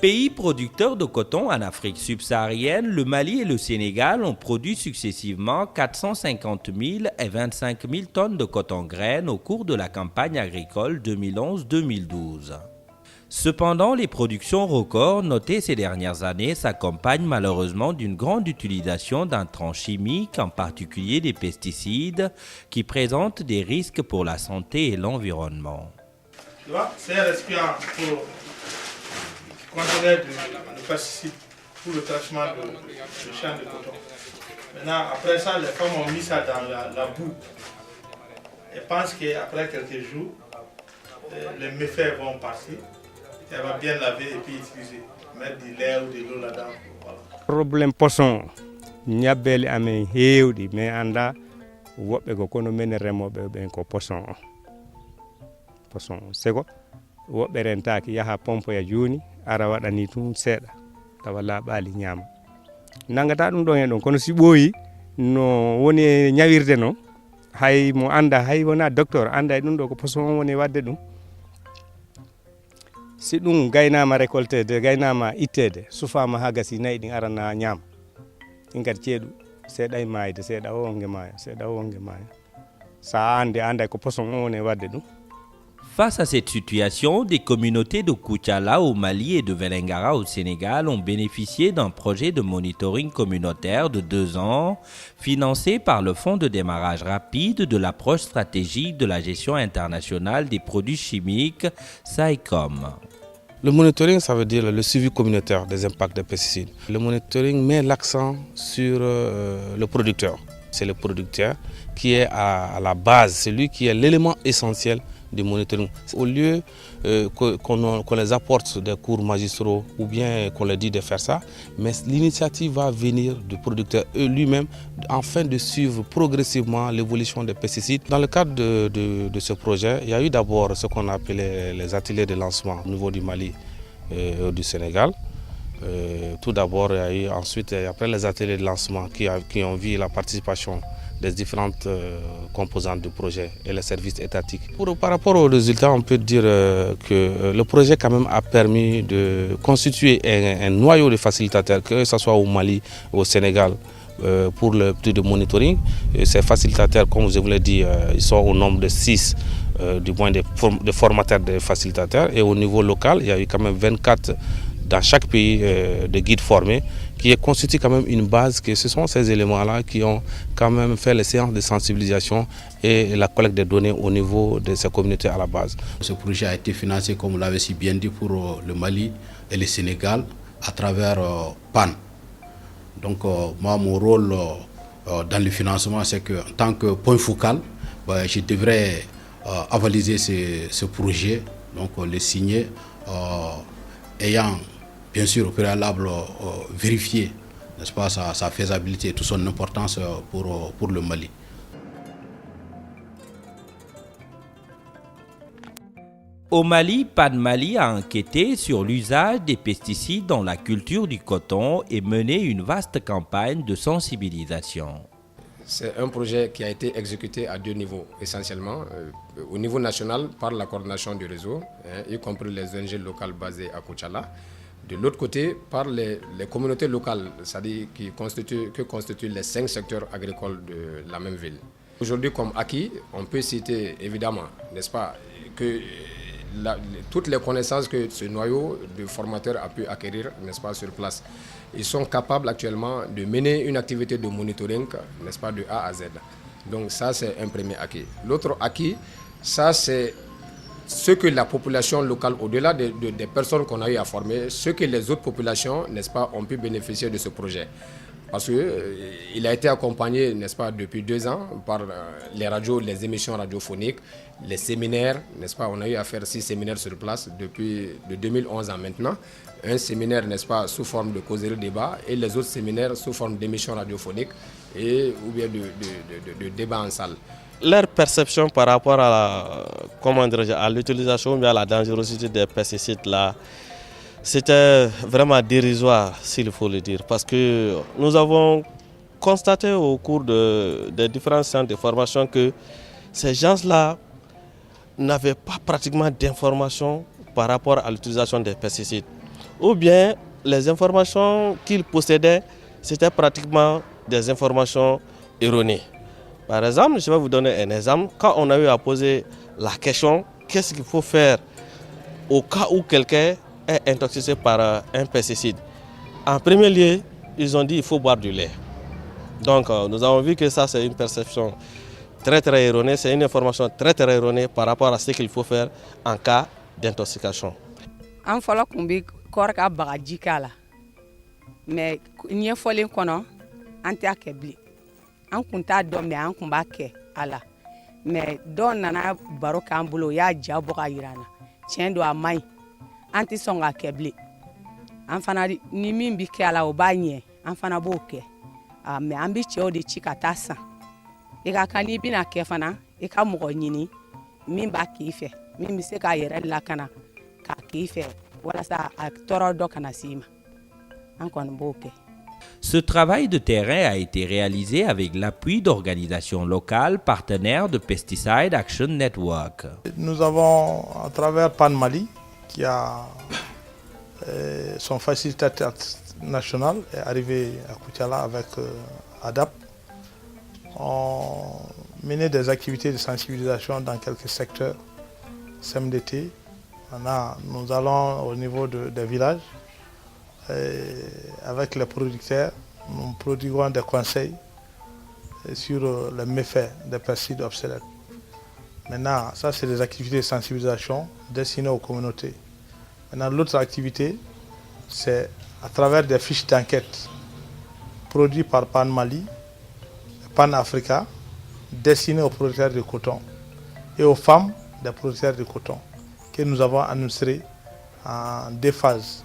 Pays producteurs de coton en Afrique subsaharienne, le Mali et le Sénégal ont produit successivement 450 000 et 25 000 tonnes de coton-graines au cours de la campagne agricole 2011-2012. Cependant, les productions records notées ces dernières années s'accompagnent malheureusement d'une grande utilisation d'intrants chimiques, en particulier des pesticides, qui présentent des risques pour la santé et l'environnement. Tu vois, c'est un récipient pour contenir du pesticide pour le traitement de champs de coton. Maintenant, après ça, les femmes ont mis ça dans la boue. Elles pensent qu'après quelques jours, les méfaits vont partir. Elle va bien laver et puis utiliser. Mettre du lait ou de l'eau là-dedans. Voilà. Problème poisson, ñabbeli amen heewdi mais anda woɓɓe ko kono men remoɓe ɓen ko poisson sego woɓɓe rentaki yaha pompoya joni ara waɗani tun seeɗa tawa laaɓali ñaama nangata ɗum ɗon hen ɗon kono si ɓooyi no woni e ñawirde no hay mo anda hay wona docteur anda e ɗum ɗo ko poisson on woni wadde ɗum si ɗum gaynama récoltede gaynama ittede sufama ha gasi nayyi ɗin arana ñaama ɗin kadi ceeɗu seeɗa e mayde seeɗa o wonge maya seeɗa o wonge maya sa anda ko poisson on woni wadde ɗum. Face à cette situation, des communautés de Koutiala au Mali et de Vélingara au Sénégal ont bénéficié d'un projet de monitoring communautaire de 2 ans, financé par le Fonds de démarrage rapide de l'approche stratégique de la gestion internationale des produits chimiques, SAICOM. Le monitoring, ça veut dire le suivi communautaire des impacts des pesticides. Le monitoring met l'accent sur le producteur. C'est le producteur qui est à la base, c'est lui qui est l'élément essentiel du monitoring. Au lieu qu'on les apporte des cours magistraux ou bien qu'on leur dit de faire ça, mais l'initiative va venir du producteur lui-même afin de suivre progressivement l'évolution des pesticides. Dans le cadre de ce projet, il y a eu d'abord ce qu'on appelait les ateliers de lancement au niveau du Mali et du Sénégal. Tout d'abord, il y a eu ensuite, après les ateliers de lancement qui ont vu la participation des différentes composantes du projet et les services étatiques. Par rapport aux résultats, on peut dire que le projet quand même a permis de constituer un noyau de facilitateurs, que ce soit au Mali ou au Sénégal, pour le petit de monitoring. Et ces facilitateurs, comme je vous l'ai dit, ils sont au nombre de 6, du moins de formateurs de facilitateurs. Et au niveau local, il y a eu quand même 24 dans chaque pays de guides formés, qui constitue quand même une base, que ce sont ces éléments-là qui ont quand même fait les séances de sensibilisation et la collecte des données au niveau de ces communautés à la base. Ce projet a été financé, comme vous l'avez si bien dit, pour le Mali et le Sénégal à travers PAN. Donc moi, mon rôle dans le financement, c'est qu'en tant que point focal, je devrais avaliser ce projet, donc le signer, ayant bien sûr au préalable vérifier, n'est-ce pas, sa faisabilité et toute son importance pour le Mali. Au Mali, PAN Mali a enquêté sur l'usage des pesticides dans la culture du coton et mené une vaste campagne de sensibilisation. C'est un projet qui a été exécuté à 2 niveaux, essentiellement. Au niveau national, par la coordination du réseau, y compris les ONG locales basées à Koutiala. De l'autre côté, par les communautés locales, c'est-à-dire que constituent les 5 secteurs agricoles de la même ville. Aujourd'hui, comme acquis, on peut citer évidemment, n'est-ce pas, que toutes les connaissances que ce noyau de formateurs a pu acquérir, n'est-ce pas, sur place. Ils sont capables actuellement de mener une activité de monitoring, n'est-ce pas, de A à Z. Donc ça, c'est un premier acquis. L'autre acquis, ça c'est ce que la population locale, au-delà des personnes qu'on a eu à former, ce que les autres populations, n'est-ce pas, ont pu bénéficier de ce projet. Parce qu'il a été accompagné, n'est-ce pas, depuis 2 ans par les radios, les émissions radiophoniques, les séminaires, n'est-ce pas. On a eu à faire 6 séminaires sur place depuis de 2011 à maintenant. Un séminaire, n'est-ce pas, sous forme de causerie débat et les autres séminaires sous forme d'émissions radiophoniques ou bien de débat en salle. Leur perception par rapport à l'utilisation ou bien à la dangerosité des pesticides là, c'était vraiment dérisoire, s'il faut le dire, parce que nous avons constaté au cours des différents centres de formation que ces gens-là n'avaient pas pratiquement d'informations par rapport à l'utilisation des pesticides. Ou bien les informations qu'ils possédaient, c'était pratiquement des informations erronées. Par exemple, je vais vous donner un exemple. Quand on a eu à poser la question, qu'est-ce qu'il faut faire au cas où quelqu'un est intoxiqué par un pesticide? En premier lieu, ils ont dit qu'il faut boire du lait. Donc nous avons vu que ça c'est une perception très erronée, c'est une information très erronée par rapport à ce qu'il faut faire en cas d'intoxication. An fɔlɔ kun bɛ kɔɔri ka bagaji k'a la mais ɲɛfɔlen kɔnɔ an t'a kɛ bilen an kun t'a dɔn mais an kun b'a kɛ a la mais dɔw nana baro k'an bolo o y'a ja bɔ ka yira an na tiɲɛ don a man ɲi an tɛ sɔn k'a kɛ bilen an fana ni min bɛ kɛ a la o b'a ɲɛ an fana b'o kɛ mais an bɛ cɛw de ci ka taa san i ka kan n'i bɛna kɛ fana i ka mɔgɔ ɲini min b'a k'i fɛ min bɛ se k'a yɛrɛ lakana k'a k'i fɛ walasa a tɔɔrɔ dɔ kana s'i ma an kɔni b'o kɛ. Ce travail de terrain a été réalisé avec l'appui d'organisations locales partenaires de Pesticide Action Network. Nous avons, à travers PAN Mali, qui a son facilitateur national, est arrivé à Koutiala avec ADAP, on menait des activités de sensibilisation dans quelques secteurs, SMDT. Nous allons au niveau des villages. Avec les producteurs, nous prodiguons des conseils sur les méfaits des pesticides obsolètes. Maintenant, ça c'est des activités de sensibilisation destinées aux communautés. Maintenant, l'autre activité, c'est à travers des fiches d'enquête produites par PAN Mali, PAN Africa, destinées aux producteurs de coton et aux femmes des producteurs de coton, que nous avons annoncé en 2 phases.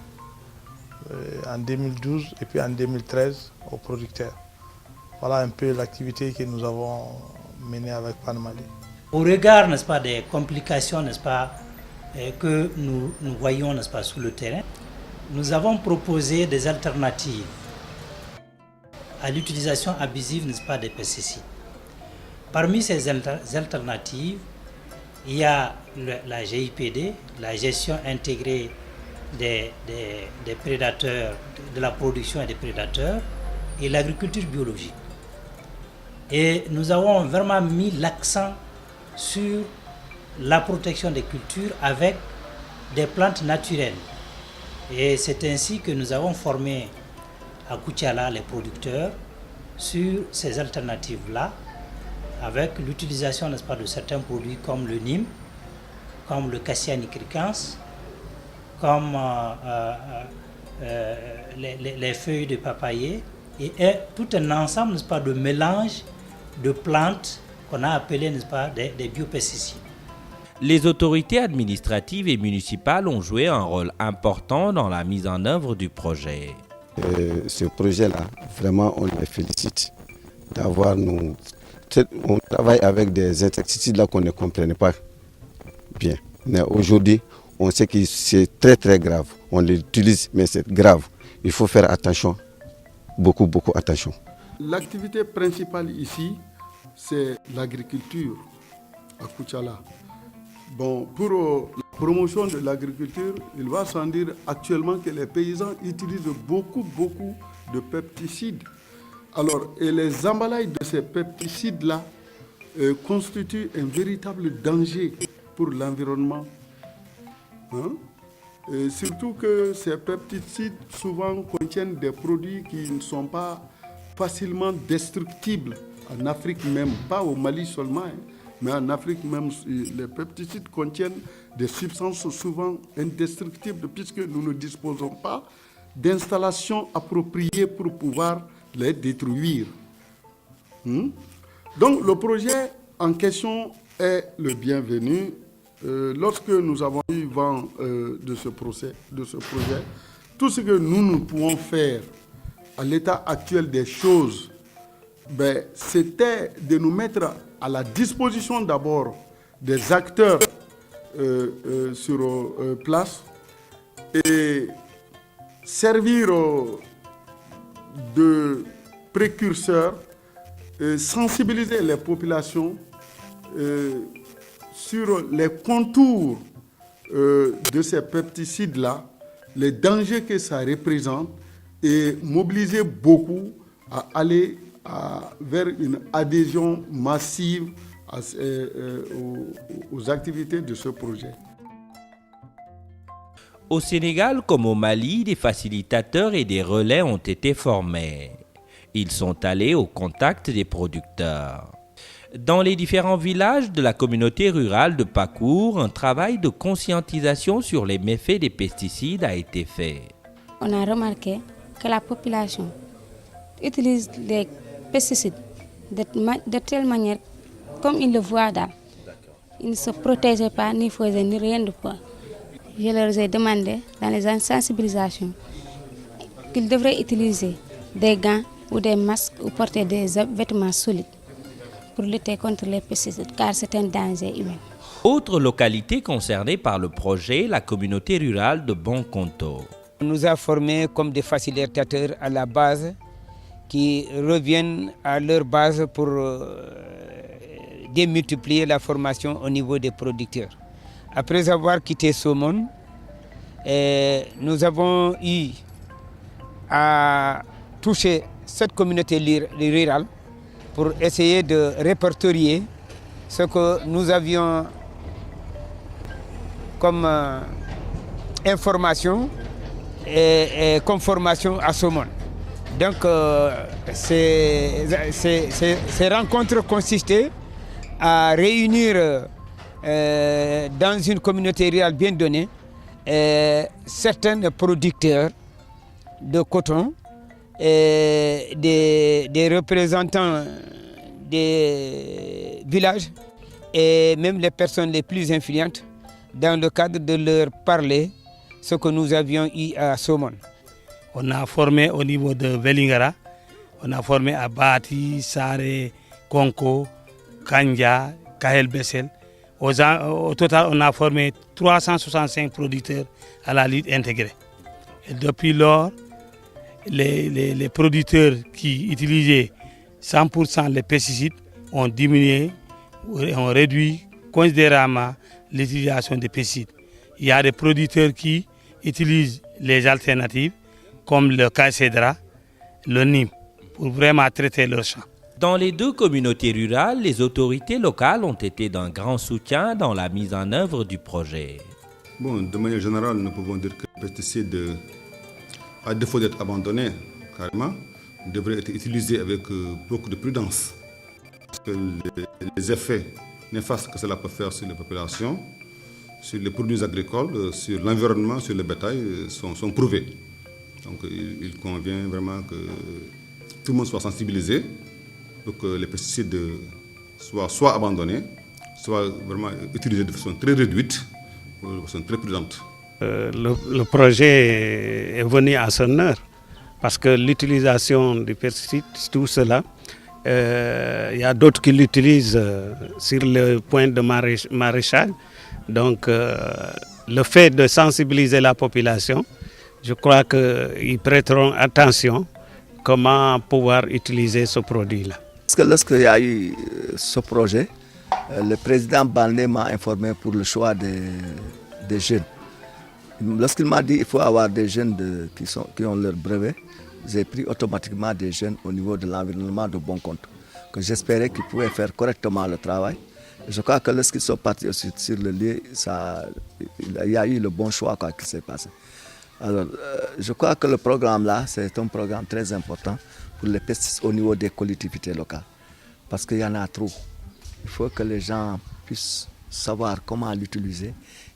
En 2012 et puis en 2013 aux producteurs. Voilà un peu l'activité que nous avons menée avec PAN Mali. Au regard, n'est-ce pas, des complications, n'est-ce pas, que nous voyons, n'est-ce pas, sur le terrain, nous avons proposé des alternatives à l'utilisation abusive, n'est-ce pas, des pesticides. Parmi ces alternatives, il y a la GIPD, la gestion intégrée des prédateurs, de la production et des prédateurs, et l'agriculture biologique. Et nous avons vraiment mis l'accent sur la protection des cultures avec des plantes naturelles. Et c'est ainsi que nous avons formé à Koutiala les producteurs sur ces alternatives-là, avec l'utilisation, n'est-ce pas, de certains produits comme le Nîmes, comme le Cassia nigricans, comme les feuilles de papayer et tout un ensemble, n'est-ce pas, de mélange de plantes qu'on a appelé, n'est-ce pas, des biopesticides. Les autorités administratives et municipales ont joué un rôle important dans la mise en œuvre du projet. Ce projet-là, vraiment, on les félicite d'avoir on travaille avec des insecticides là qu'on ne comprenait pas bien. Mais aujourd'hui, on sait que c'est très grave. On l'utilise, mais c'est grave. Il faut faire attention, beaucoup attention. L'activité principale ici, c'est l'agriculture à Koutiala. Bon, pour la promotion de l'agriculture, il va sans dire actuellement que les paysans utilisent beaucoup de pesticides. Alors, et les emballages de ces pesticides-là constituent un véritable danger pour l'environnement. Et surtout que ces pesticides souvent contiennent des produits qui ne sont pas facilement destructibles en Afrique même, pas au Mali seulement, mais en Afrique même. Les pesticides contiennent des substances souvent indestructibles puisque nous ne disposons pas d'installations appropriées pour pouvoir les détruire. Donc le projet en question est le bienvenu. Lorsque nous avons eu vent de ce projet, tout ce que nous pouvons faire à l'état actuel des choses, c'était de nous mettre à la disposition d'abord des acteurs sur place et servir de précurseurs, sensibiliser les populations sur les contours de ces pesticides-là, les dangers que ça représente et mobiliser beaucoup à aller vers une adhésion massive aux activités de ce projet. Au Sénégal comme au Mali, des facilitateurs et des relais ont été formés. Ils sont allés au contact des producteurs. Dans les différents villages de la communauté rurale de Pakour, un travail de conscientisation sur les méfaits des pesticides a été fait. On a remarqué que la population utilise les pesticides de telle manière comme ils le voient là. Ils ne se protégeaient pas, ni faisaient ni rien de quoi. Je leur ai demandé dans les sensibilisations qu'ils devraient utiliser des gants ou des masques ou porter des vêtements solides pour lutter contre les pesticides, car c'est un danger humain. Autre localité concernée par le projet, la communauté rurale de Bonkonto. On nous a formés comme des facilitateurs à la base qui reviennent à leur base pour démultiplier la formation au niveau des producteurs. Après avoir quitté Somone, nous avons eu à toucher cette communauté rurale pour essayer de répertorier ce que nous avions comme information et comme formation à Somone. Donc ces rencontres consistaient à réunir dans une communauté rurale bien donnée certains producteurs de coton, et des représentants des villages et même les personnes les plus influentes dans le cadre de leur parler ce que nous avions eu à Somone. On a formé au niveau de Velingara, on a formé à Bati, Sare, Konko, Kanja, Kahel Bessel. Au total, on a formé 365 producteurs à la lutte intégrée. Et depuis lors, les producteurs qui utilisaient 100% les pesticides ont diminué, ont réduit considérablement l'utilisation des pesticides. Il y a des producteurs qui utilisent les alternatives comme le caïcédra, le Nîmes, pour vraiment traiter leurs champs. Dans les deux communautés rurales, les autorités locales ont été d'un grand soutien dans la mise en œuvre du projet. Bon, de manière générale, nous pouvons dire que les pesticides, à défaut d'être abandonnés carrément, devraient être utilisés avec beaucoup de prudence. Parce que les effets néfastes que cela peut faire sur les populations, sur les produits agricoles, sur l'environnement, sur le bétail, sont prouvés. Donc il convient vraiment que tout le monde soit sensibilisé pour que les pesticides soient soit abandonnés, soit vraiment utilisés de façon très réduite, de façon très prudente. Le projet est venu à son heure parce que l'utilisation des pesticides, tout cela, il y a d'autres qui l'utilisent sur le point de maraîchage. Donc le fait de sensibiliser la population, je crois qu'ils prêteront attention comment pouvoir utiliser ce produit-là. Parce que lorsqu'il y a eu ce projet, le président Bandé m'a informé pour le choix des jeunes. Lorsqu'il m'a dit qu'il faut avoir des jeunes qui ont leur brevet, j'ai pris automatiquement des jeunes au niveau de l'environnement de Bonkonto, que j'espérais qu'ils pouvaient faire correctement le travail. Je crois que lorsqu'ils sont partis sur le lieu, il y a eu le bon choix qui s'est passé. Alors, je crois que le programme-là, c'est un programme très important pour les pesticides au niveau des collectivités locales. Parce qu'il y en a trop. Il faut que les gens puissent savoir comment l'utiliser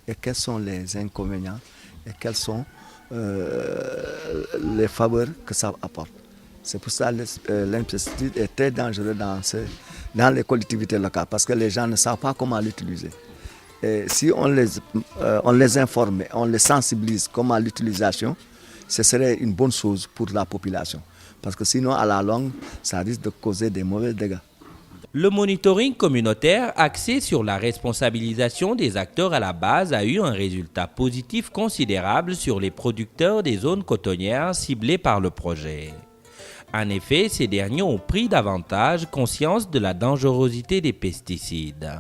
et quels sont les inconvénients et quelles sont les faveurs que ça apporte. C'est pour ça que l'insecticide est très dangereux dans les collectivités locales parce que les gens ne savent pas comment l'utiliser. Et si on les informe, on les sensibilise comment l'utilisation, ce serait une bonne chose pour la population. Parce que sinon, à la longue, ça risque de causer des mauvais dégâts. Le monitoring communautaire axé sur la responsabilisation des acteurs à la base a eu un résultat positif considérable sur les producteurs des zones cotonnières ciblées par le projet. En effet, ces derniers ont pris davantage conscience de la dangerosité des pesticides.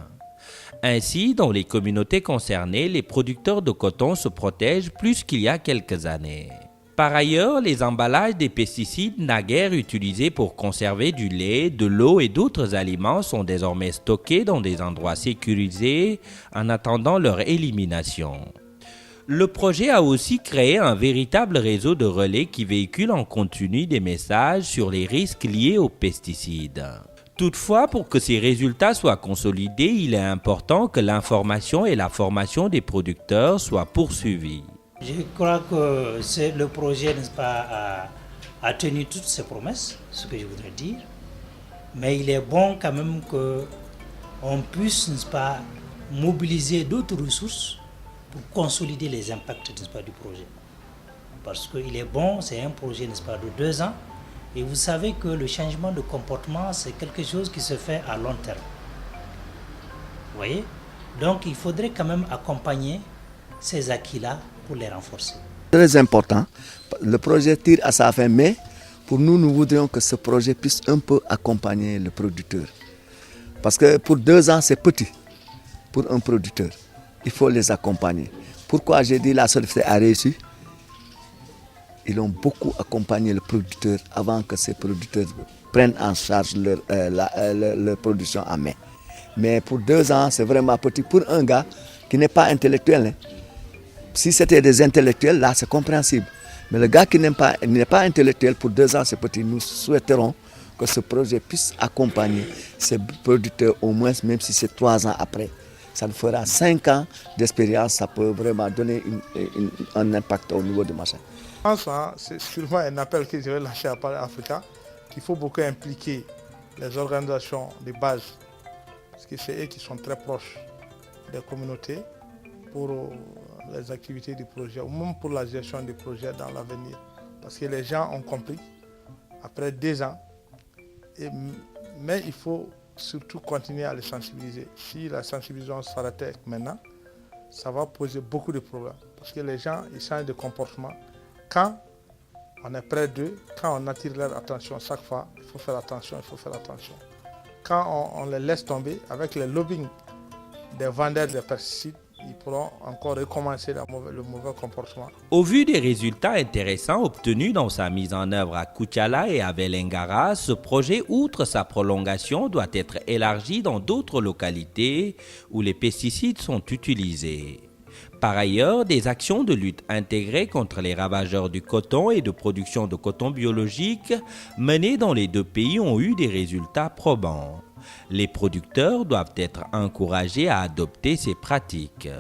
Ainsi, dans les communautés concernées, les producteurs de coton se protègent plus qu'il y a quelques années. Par ailleurs, les emballages des pesticides naguère utilisés pour conserver du lait, de l'eau et d'autres aliments sont désormais stockés dans des endroits sécurisés en attendant leur élimination. Le projet a aussi créé un véritable réseau de relais qui véhicule en continu des messages sur les risques liés aux pesticides. Toutefois, pour que ces résultats soient consolidés, il est important que l'information et la formation des producteurs soient poursuivies. Je crois que le projet, n'est-ce pas, a tenu toutes ses promesses, ce que je voudrais dire. Mais il est bon quand même qu'on puisse, n'est-ce pas, mobiliser d'autres ressources pour consolider les impacts, n'est-ce pas, du projet. Parce qu'il est bon, c'est un projet, n'est-ce pas, de 2 ans. Et vous savez que le changement de comportement, c'est quelque chose qui se fait à long terme. Vous voyez? Donc il faudrait quand même accompagner ces acquis-là pour les renforcer. Très important, le projet tire à sa fin, mais pour nous, nous voudrions que ce projet puisse un peu accompagner le producteur. Parce que pour 2 ans, c'est petit pour un producteur. Il faut les accompagner. Pourquoi j'ai dit la Solifté a réussi? Ils ont beaucoup accompagné le producteur avant que ces producteurs prennent en charge leur production en main. Mais pour 2 ans, c'est vraiment petit pour un gars qui n'est pas intellectuel. Hein. Si c'était des intellectuels, là, c'est compréhensible. Mais le gars qui n'est pas intellectuel, pour 2 ans, c'est petit. Nous souhaiterons que ce projet puisse accompagner ces producteurs au moins, même si c'est 3 ans après. Ça nous fera 5 ans d'expérience, ça peut vraiment donner un impact au niveau du marché. Je pense que c'est sûrement un appel que je vais lâcher à Paris Africa, qu'il faut beaucoup impliquer les organisations de base, parce que c'est eux qui sont très proches des communautés pour les activités du projet, ou même pour la gestion du projet dans l'avenir. Parce que les gens ont compris, après 2 ans, mais il faut surtout continuer à les sensibiliser. Si la sensibilisation s'arrêtait maintenant, ça va poser beaucoup de problèmes. Parce que les gens, ils changent de comportement. Quand on est près d'eux, quand on attire leur attention chaque fois, il faut faire attention, il faut faire attention. Quand on les laisse tomber, avec le lobbying des vendeurs de pesticides, ils pourront encore recommencer le mauvais comportement. Au vu des résultats intéressants obtenus dans sa mise en œuvre à Koutiala et à Vélingara, ce projet, outre sa prolongation, doit être élargi dans d'autres localités où les pesticides sont utilisés. Par ailleurs, des actions de lutte intégrées contre les ravageurs du coton et de production de coton biologique menées dans les 2 pays ont eu des résultats probants. Les producteurs doivent être encouragés à adopter ces pratiques.